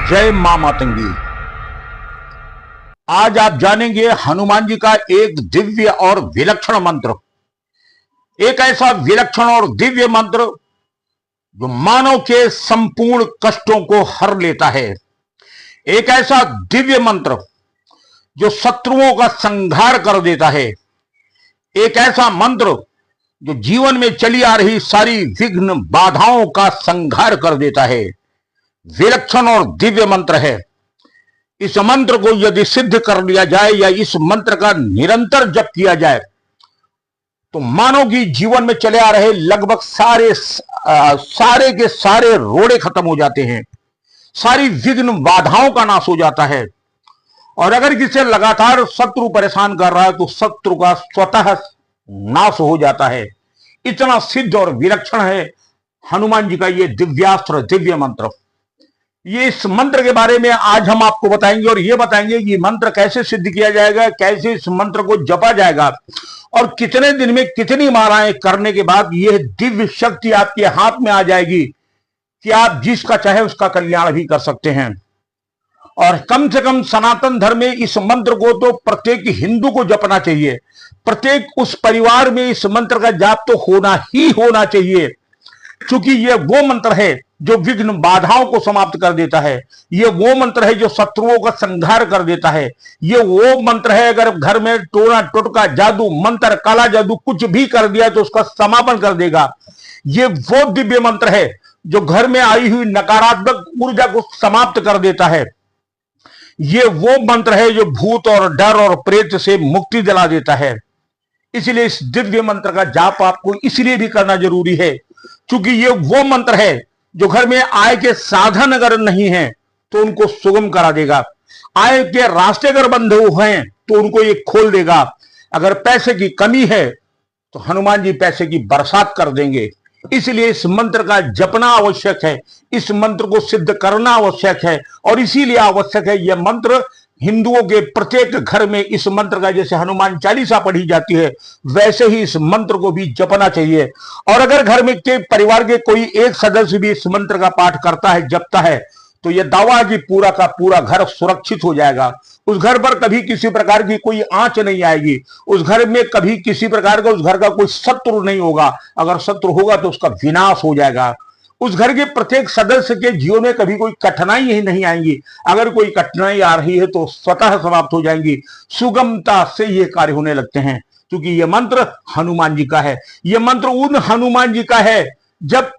जय मां मातंगी। आज आप जानेंगे हनुमान जी का एक दिव्य और विलक्षण मंत्र। एक ऐसा विलक्षण और दिव्य मंत्र जो मानव के संपूर्ण कष्टों को हर लेता है। एक ऐसा दिव्य मंत्र जो शत्रुओं का संहार कर देता है। एक ऐसा मंत्र जो जीवन में चली आ रही सारी विघ्न बाधाओं का संहार कर देता है। विलक्षण और दिव्य मंत्र है। इस मंत्र को यदि सिद्ध कर लिया जाए या इस मंत्र का निरंतर जप किया जाए तो मानव की जीवन में चले आ रहे लगभग सारे के सारे रोड़े खत्म हो जाते हैं। सारी विघ्न बाधाओं का नाश हो जाता है। और अगर किसी लगातार शत्रु परेशान कर रहा है तो शत्रु का स्वतः नाश हो जाता है। इतना सिद्ध और विलक्षण है हनुमान जी का ये दिव्यास्त्र, दिव्य मंत्र। ये इस मंत्र के बारे में आज हम आपको बताएंगे और ये बताएंगे कि मंत्र कैसे सिद्ध किया जाएगा, कैसे इस मंत्र को जपा जाएगा और कितने दिन में कितनी मालाएं करने के बाद यह दिव्य शक्ति आपके हाथ में आ जाएगी कि आप जिसका चाहे उसका कल्याण भी कर सकते हैं। और कम से कम सनातन धर्म में इस मंत्र को तो प्रत्येक हिंदू को जपना चाहिए। प्रत्येक उस परिवार में इस मंत्र का जाप तो होना ही होना चाहिए, क्योंकि यह वो मंत्र है जो विघ्न बाधाओं को समाप्त कर देता है। यह वो मंत्र है जो शत्रुओं का संहार कर देता है। यह वो मंत्र है अगर घर में टोना टोटका जादू मंत्र काला जादू कुछ भी कर दिया तो उसका समापन कर देगा। यह वो दिव्य मंत्र है जो घर में आई हुई नकारात्मक ऊर्जा को समाप्त कर देता है। यह वो मंत्र है जो भूत और डर और प्रेत से मुक्ति दिला देता है। इसलिए इस दिव्य मंत्र का जाप आपको इसलिए भी करना जरूरी है क्योंकि यह वो मंत्र है जो घर में आय के साधन अगर नहीं है तो उनको सुगम करा देगा। आय के रास्ते अगर बंद हैं तो उनको ये खोल देगा। अगर पैसे की कमी है तो हनुमान जी पैसे की बरसात कर देंगे। इसलिए इस मंत्र का जपना आवश्यक है, इस मंत्र को सिद्ध करना आवश्यक है। और इसीलिए आवश्यक है यह मंत्र हिंदुओं के प्रत्येक घर में इस मंत्र का, जैसे हनुमान चालीसा पढ़ी जाती है वैसे ही इस मंत्र को भी जपना चाहिए। और अगर घर में के परिवार के कोई एक सदस्य भी इस मंत्र का पाठ करता है, जपता है, तो यह दावा कि पूरा का पूरा घर सुरक्षित हो जाएगा। उस घर पर कभी किसी प्रकार की कोई आंच नहीं आएगी। उस घर में कभी किसी प्रकार का उस घर का कोई शत्रु नहीं होगा। अगर शत्रु होगा तो उसका विनाश हो जाएगा। उस घर के प्रत्येक सदस्य के जीवन में कभी कोई कठिनाई ही नहीं आएंगी। अगर कोई कठिनाई आ रही है तो स्वतः समाप्त हो जाएंगी। सुगमता से ये कार्य होने लगते हैं क्योंकि यह मंत्र हनुमान जी का है। यह मंत्र उन हनुमान जी का है जब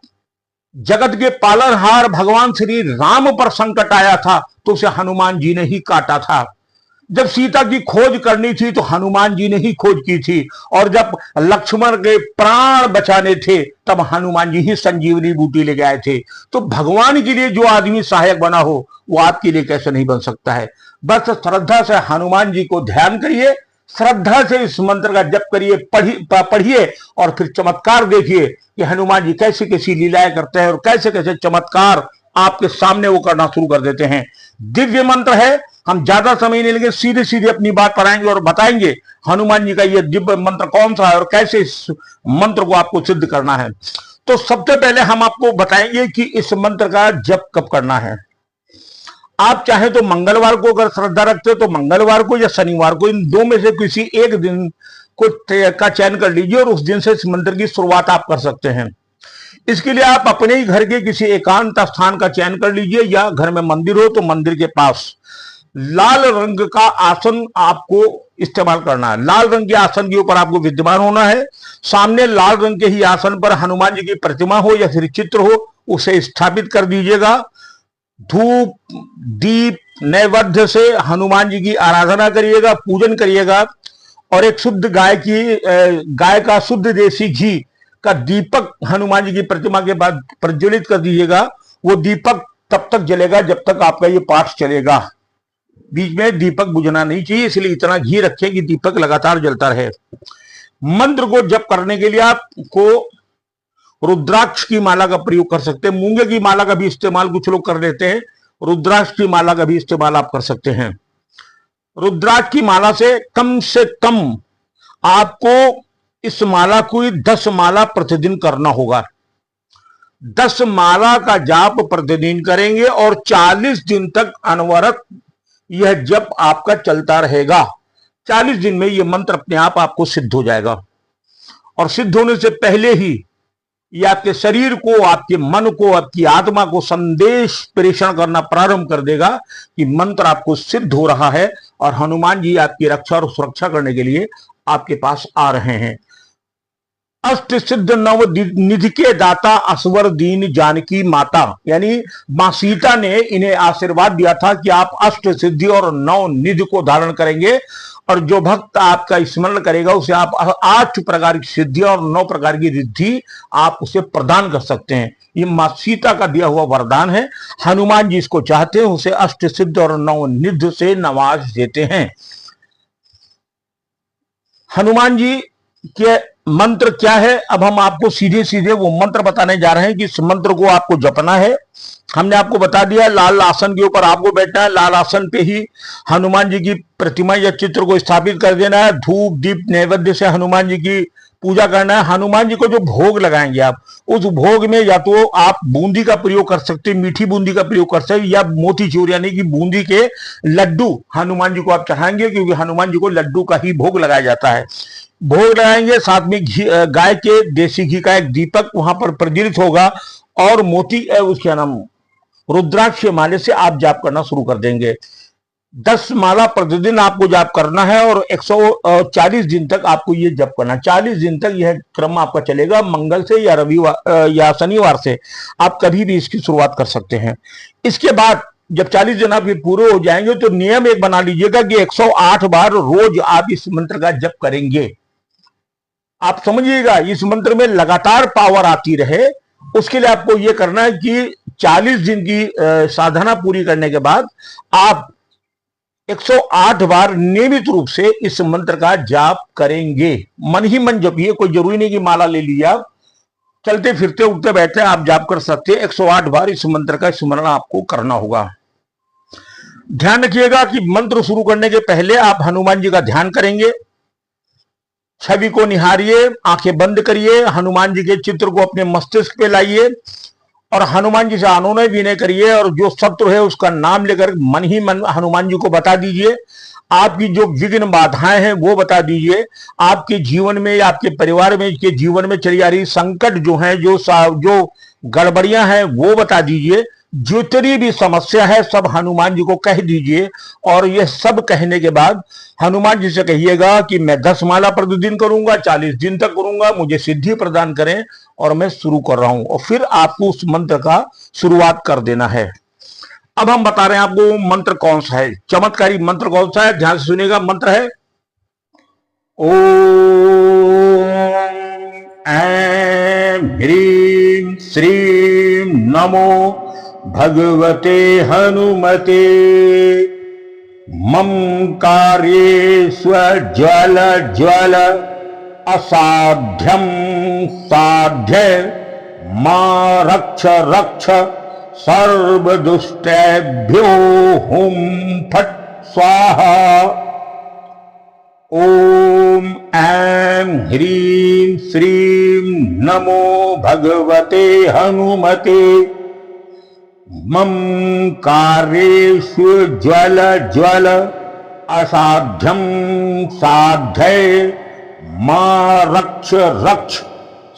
जगत के पालनहार भगवान श्री राम पर संकट आया था तो उसे हनुमान जी ने ही काटा था। जब सीता की खोज करनी थी तो हनुमान जी ने ही खोज की थी। और जब लक्ष्मण के प्राण बचाने थे तब हनुमान जी ही संजीवनी बूटी लेके आए थे। तो भगवान के लिए जो आदमी सहायक बना हो वो आपके लिए कैसे नहीं बन सकता है। बस श्रद्धा से हनुमान जी को ध्यान करिए, श्रद्धा से इस मंत्र का जप करिए, पढ़िए और फिर चमत्कार देखिए कि हनुमान जी कैसी कैसी लीलाएं करते हैं और कैसे कैसे चमत्कार आपके सामने वो करना शुरू कर देते हैं। दिव्य मंत्र है। हम ज्यादा समय नहीं लेंगे, सीधे सीधे अपनी बात पर आएंगे और बताएंगे हनुमान जी का यह दिव्य मंत्र कौन सा है और कैसे इस मंत्र को आपको सिद्ध करना है। तो सबसे पहले हम आपको बताएंगे कि इस मंत्र का जप कब करना है। आप चाहे तो मंगलवार को अगर श्रद्धा रखते हो तो मंगलवार को या शनिवार को, इन दो में से किसी एक दिन को का चयन कर लीजिए और उस दिन से इस मंत्र की शुरुआत आप कर सकते हैं। इसके लिए आप अपने ही घर के किसी एकांत स्थान का चयन कर लीजिए या घर में मंदिर हो तो मंदिर के पास लाल रंग का आसन आपको इस्तेमाल करना है। लाल रंग के आसन के ऊपर आपको विद्यमान होना है। सामने लाल रंग के ही आसन पर हनुमान जी की प्रतिमा हो या फिर चित्र हो, उसे स्थापित कर दीजिएगा। धूप दीप नैवेद्य से हनुमान जी की आराधना करिएगा, पूजन करिएगा और एक शुद्ध गाय का शुद्ध देसी घी का दीपक हनुमान जी की प्रतिमा के बाद प्रज्वलित कर दीजिएगा। वो दीपक तब तक जलेगा जब तक आपका ये पाठ चलेगा। बीच में दीपक बुझना नहीं चाहिए, इसलिए इतना घी रखें कि दीपक लगातार जलता रहे। मंत्र को जप करने के लिए आपको रुद्राक्ष की माला का प्रयोग कर सकते हैं। मूंगे की माला का भी इस्तेमाल कुछ लोग कर लेते हैं। रुद्राक्ष की माला का भी इस्तेमाल आप कर सकते हैं। रुद्राक्ष की माला से कम आपको इस माला को 10 माला प्रतिदिन करना होगा। 10 माला का जाप प्रतिदिन करेंगे और 40 दिन तक अनवरत यह जप आपका चलता रहेगा। 40 दिन में यह मंत्र अपने आप आपको सिद्ध हो जाएगा और सिद्ध होने से पहले ही ये आपके शरीर को, आपके मन को, आपकी आत्मा को संदेश प्रेषण करना प्रारंभ कर देगा कि मंत्र आपको सिद्ध हो रहा है और हनुमान जी आपकी रक्षा और सुरक्षा करने के लिए आपके पास आ रहे हैं। अष्ट सिद्ध नव निधि के दाता असवर दीन जानकी माता, यानी मां सीता ने इन्हें आशीर्वाद दिया था कि आप अष्ट सिद्धि और नव निधि को धारण करेंगे और जो भक्त आपका स्मरण करेगा उसे आप 8 प्रकार की सिद्धि और 9 प्रकार की रिद्धि आप उसे प्रदान कर सकते हैं। ये मां सीता का दिया हुआ वरदान है। हनुमान जी इसको चाहते हैं, उसे अष्ट सिद्ध और 9 निधि से नवाज देते हैं। हनुमान जी के मंत्र क्या है, अब हम आपको सीधे सीधे वो मंत्र बताने जा रहे हैं कि इस मंत्र को आपको जपना है। हमने आपको बता दिया लाल आसन के ऊपर आपको बैठना है, लाल आसन पे ही हनुमान जी की प्रतिमा या चित्र को स्थापित कर देना है। धूप दीप नैवेद्य से हनुमान जी की पूजा करना है। हनुमान जी को जो भोग लगाएंगे आप, उस भोग में या तो आप बूंदी का प्रयोग कर सकते हैं, मीठी बूंदी का प्रयोग कर सकते हैं, या मोतीचूर यानी कि बूंदी के लड्डू हनुमान जी को आप चढ़ाएंगे, क्योंकि हनुमान जी को लड्डू का ही भोग लगाया जाता है। भोग लगाएंगे, साथ में गाय के देसी घी का एक दीपक वहां पर प्रज्वलित होगा और मोती उसके नाम रुद्राक्ष माले से आप जाप करना शुरू कर देंगे। 10 माला प्रतिदिन आपको जाप करना है और 140 दिन तक आपको ये जप करना। 40 दिन तक यह क्रम आपका चलेगा, मंगल से या रविवार या शनिवार से आप कभी भी इसकी शुरुआत कर सकते हैं। इसके बाद जब 40 दिन आपके पूरे हो जाएंगे तो नियम एक बना लीजिएगा कि 108 बार रोज आप इस मंत्र का जप करेंगे। आप समझिएगा, इस मंत्र में लगातार पावर आती रहे, उसके लिए आपको यह करना है कि 40 दिन की साधना पूरी करने के बाद आप 108 बार नियमित रूप से इस मंत्र का जाप करेंगे। मन ही मन जपिए, कोई जरूरी नहीं कि माला ले लीजिए, आप चलते फिरते उठते बैठते आप जाप कर सकते हैं। 108 बार इस मंत्र का स्मरण आपको करना होगा। ध्यान रखिएगा कि मंत्र शुरू करने के पहले आप हनुमान जी का ध्यान करेंगे। छवि को निहारिए, आंखें बंद करिए, हनुमान जी के चित्र को अपने मस्तिष्क पे लाइए और हनुमान जी से अनुनय विनय करिए और जो शत्रु है उसका नाम लेकर मन ही मन हनुमान जी को बता दीजिए। आपकी जो विघ्न बाधाएं हैं वो बता दीजिए। आपके जीवन में या आपके परिवार में के जीवन में चली आ रही संकट जो है, जो गड़बड़ियां हैं वो बता दीजिए। जितनी भी समस्या है सब हनुमान जी को कह दीजिए और यह सब कहने के बाद हनुमान जी से कहिएगा कि मैं 10 माला प्रतिदिन करूंगा, 40 दिन तक करूंगा, मुझे सिद्धि प्रदान करें और मैं शुरू कर रहा हूं। और फिर आपको उस मंत्र का शुरुआत कर देना है। अब हम बता रहे हैं आपको मंत्र कौन सा है, चमत्कारी मंत्र कौन सा है, ध्यान से सुनिएगा। मंत्र है ओम ऐं ह्रीं श्रीं नमो भगवते हनुमते मम कार्येष्वज्वल ज्वल असाध्यं साध्य मां रक्ष रक्ष सर्वदुष्टेभ्यो हुं फट् स्वाहा। ओम ऐं ह्रीं श्रीं नमो भगवते हनुमते मम कार्येषु ज्वल ज्वल असाध्यं साध्य मां रक्ष रक्ष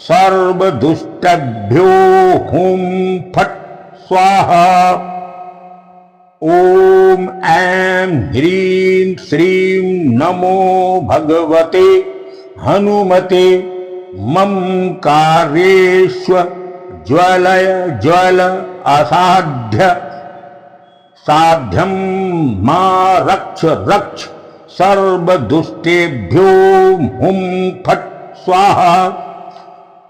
सर्वदुष्टेभ्यो हुं फट् स्वाहा। ओम ऐं ह्रीं श्रीं नमो भगवते हनुमते मम कार्येषु ज्वल ज्वल असाध्य साध्यं मां रक्ष रक्ष सर्वदुष्टेभ्यो हुं फट् स्वाहा।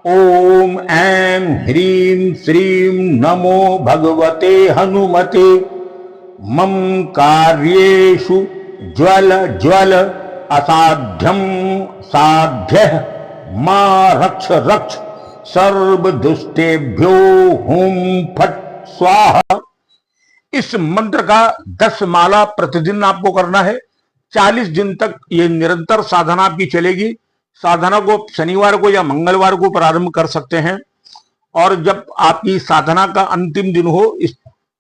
ओम ऐं ह्रीं श्रीं नमो भगवते हनुमते मम कार्येषु ज्वल ज्वल असाध्यं साध्य मां रक्ष रक्ष सर्वदुष्टेभ्यो हुं फट् स्वाहा। इस मंत्र का 10 माला प्रतिदिन आपको करना है। 40 दिन तक ये निरंतर साधना आपकी चलेगी। साधना को शनिवार को या मंगलवार को प्रारंभ कर सकते हैं और जब आपकी साधना का अंतिम दिन हो, इस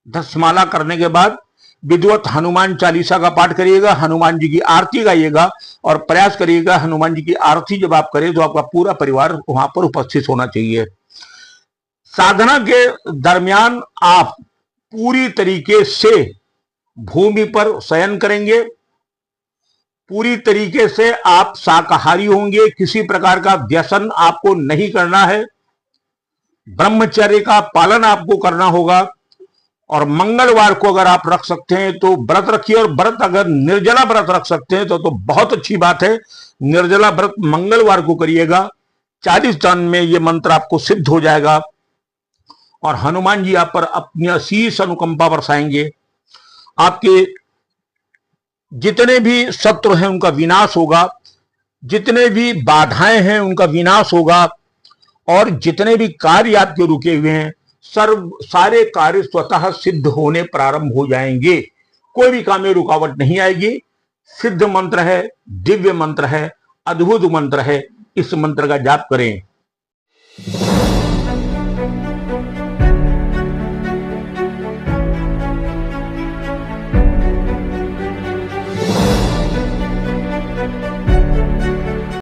10 माला करने के बाद विधिवत हनुमान चालीसा का पाठ करिएगा, हनुमान जी की आरती गाइएगा और प्रयास करिएगा हनुमान जी की आरती जब आप करें तो आपका पूरा परिवार वहां पर उपस्थित होना चाहिए। साधना के दरमियान आप पूरी तरीके से भूमि पर शयन करेंगे, पूरी तरीके से आप शाकाहारी होंगे, किसी प्रकार का व्यसन आपको नहीं करना है, ब्रह्मचर्य का पालन आपको करना होगा। और मंगलवार को अगर आप रख सकते हैं तो व्रत रखिए, और व्रत अगर निर्जला व्रत रख सकते हैं तो बहुत अच्छी बात है। निर्जला व्रत मंगलवार को करिएगा, 40 दिन में ये मंत्र आपको सिद्ध हो जाएगा और हनुमान जी आप पर अपनी असीस अनुकंपा बरसाएंगे। आपके जितने भी शत्रु हैं उनका विनाश होगा, जितने भी बाधाएं हैं उनका विनाश होगा, और जितने भी कार्य आपके रुके हुए हैं सारे कार्य स्वतः सिद्ध होने प्रारंभ हो जाएंगे। कोई भी काम में रुकावट नहीं आएगी। सिद्ध मंत्र है, दिव्य मंत्र है, अद्भुत मंत्र है। इस मंत्र का जाप करें।